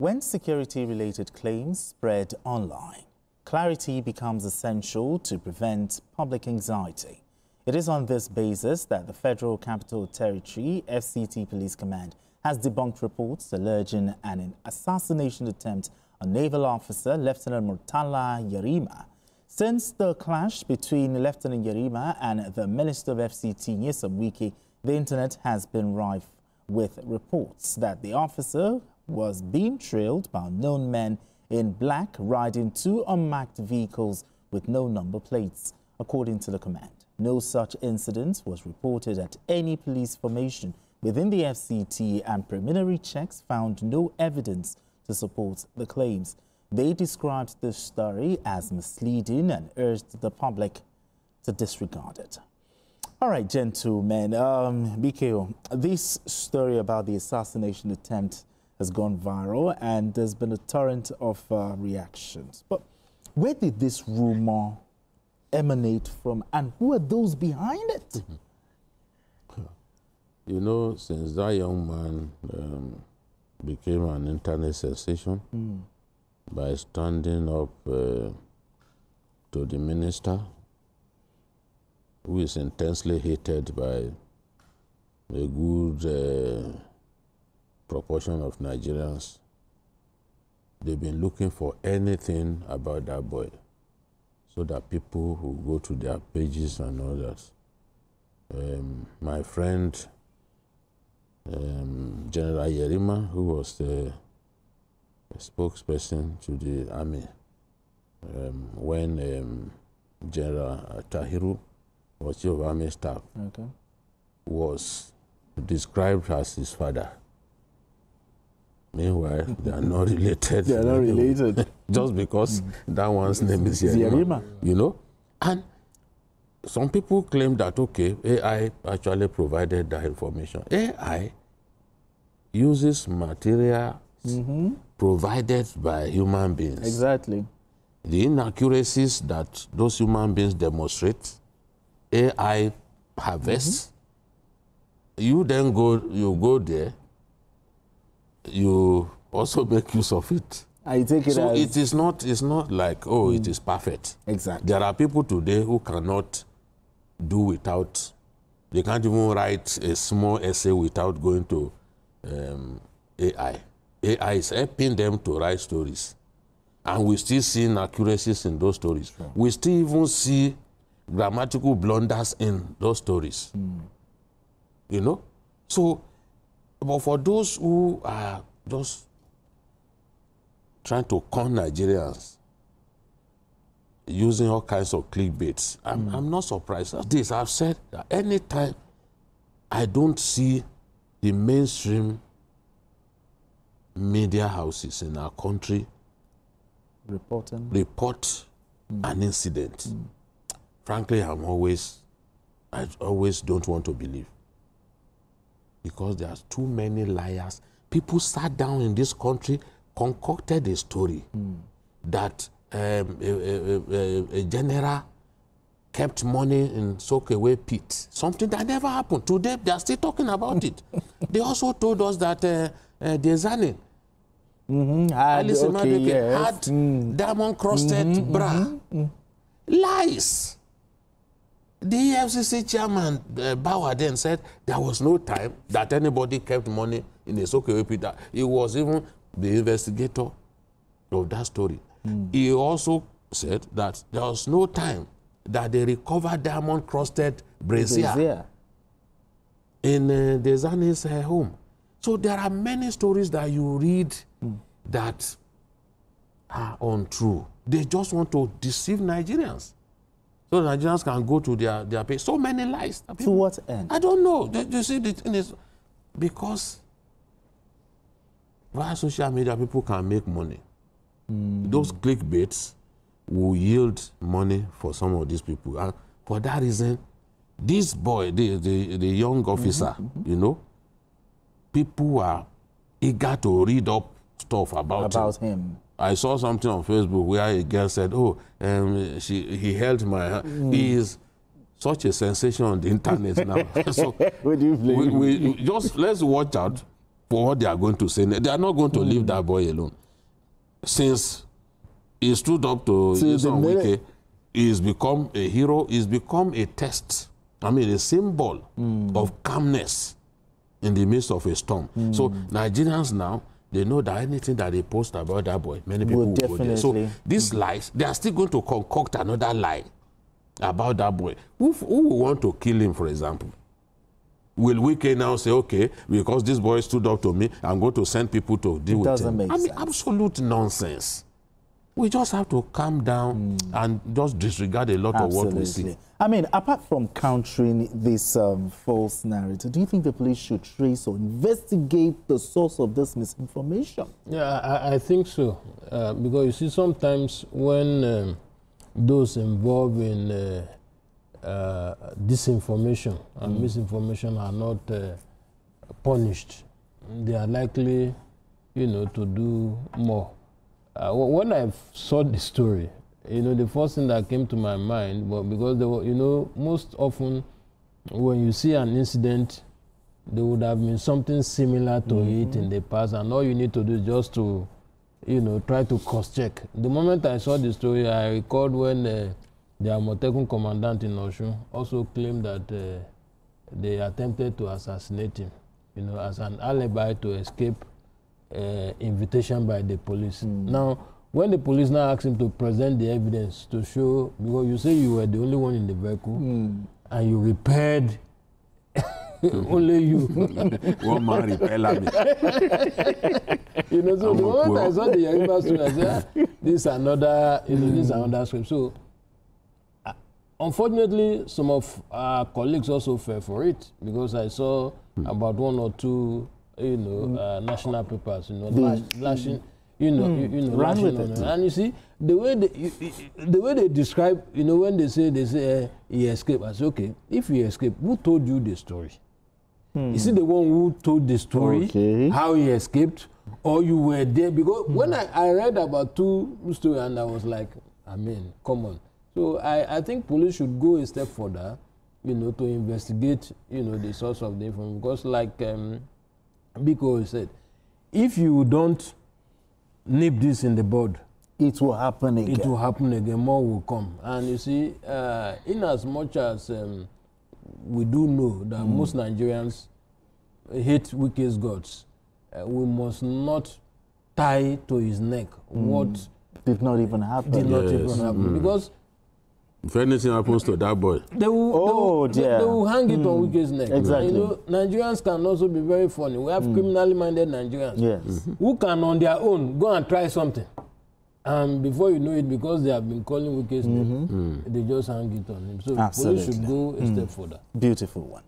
When security-related claims spread online, clarity becomes essential to prevent public anxiety. It is on this basis that the Federal Capital Territory FCT Police Command has debunked reports alleging an assassination attempt on naval officer Lieutenant Murtala Yerima. Since the clash between Lieutenant Yerima and the Minister of FCT Nyesom Wike, the internet has been rife with reports that the officer was being trailed by unknown men in black riding two unmarked vehicles with no number plates. According to the command, no such incident was reported at any police formation within the FCT, and preliminary checks found no evidence to support the claims. They described the story as misleading and urged the public to disregard it. All right, gentlemen, BKO, this story about the assassination attempt has gone viral and there's been a torrent of reactions. But where did this rumor emanate from and who are those behind it? You know, since that young man became an internet sensation by standing up to the minister, who is intensely hated by a good proportion of Nigerians, they've been looking for anything about that boy so that people who go to their pages and all that. My friend, General Yerima, who was the spokesperson to the army, when General Tahiru was chief of army staff, was described as his father. Meanwhile, they are not related. They are not related. Just because that one's name is Yerima. You know? And some people claim that, okay, AI actually provided that information. AI uses material provided by human beings. Exactly. The inaccuracies that those human beings demonstrate, AI harvests. You then go there, you also make use of it. I take it so as... it's not like, oh, it is perfect. Exactly. There are people today who cannot do without, they can't even write a small essay without going to AI. AI is helping them to write stories. And we still see inaccuracies in those stories. Sure. We still even see grammatical blunders in those stories. You know? So, but for those who are just trying to con Nigerians using all kinds of clickbaits, I'm not surprised. This I've said that anytime I don't see the mainstream media houses in our country report an incident, frankly, I always don't want to believe. Because there's too many liars. People sat down in this country, concocted a story that a general kept money in Sokewe pit, something that never happened. Today, they are still talking about it. They also told us that Dezani had diamond-crusted bra. Lies. The FCC chairman, Bauer, then said there was no time that anybody kept money in a Sokewe pit. He was even the investigator of that story. He also said that there was no time that they recovered diamond-crusted brazier in Dezani's home. So there are many stories that you read that are untrue. They just want to deceive Nigerians. So Nigerians can go to their page. So many lies. To what end? I don't know. You see, the thing is, because via social media, people can make money. Those clickbaits will yield money for some of these people. And for that reason, this boy, the young officer, you know, people are eager to read up stuff about him. I saw something on Facebook where a girl said, oh, he held my hand. He is such a sensation on the internet now. So what do you blame? we just, let's watch out for what they are going to say. They are not going to leave that boy alone. Since he stood up to Nyesom Wike, he's become a hero, he's become a test. I mean, a symbol of calmness in the midst of a storm. So Nigerians now, they know that anything that they post about that boy, many people will go there. So these lies, they are still going to concoct another lie about that boy. Who will want to kill him, for example? Will Wike now say, okay, because this boy stood up to me, I'm going to send people to deal with him? It doesn't make sense. Absolute nonsense. We just have to calm down and just disregard a lot of what we see. I mean, apart from countering this false narrative, do you think the police should trace or investigate the source of this misinformation? Yeah, I think so. Because you see, sometimes when those involved in disinformation and misinformation are not punished, they are likely, to do more. When I saw the story, the first thing that came to my mind, but because there were, most often when you see an incident, there would have been something similar to it in the past, and all you need to do is just to, try to cross-check. The moment I saw the story, I recalled when the Amotekun commandant in Osun also claimed that they attempted to assassinate him, as an alibi to escape invitation by the police. Now, when the police now asked him to present the evidence to show, because you say you were the only one in the vehicle and you repaired only you. One man repaired me. So the moment I saw the Yerima story, I said, this is another, this is another script. So, unfortunately, some of our colleagues also fell for it, because I saw about one or two national papers, lashing, lashing on it. And you see, the way they describe, when they say he escaped, I say, okay, if he escaped, who told you the story? Is it the one who told the story, how he escaped, or you were there? Because when I read about two stories, and I was like, I mean, come on. So I think police should go a step further, to investigate, the source of the information. Because like Biko said, if you don't nip this in the bud, it will happen again. It will happen again. More will come. And you see, in as much as we do know that most Nigerians hate Wike's gods, we must not tie to his neck what did not even happen. Did not even happen. Because if anything happens to that boy, they will hang it on Wike's neck. Exactly. Nigerians can also be very funny. We have criminally minded Nigerians who can on their own go and try something. And before you know it, because they have been calling Wike's name, they just hang it on him. So police should go a step further. Beautiful one.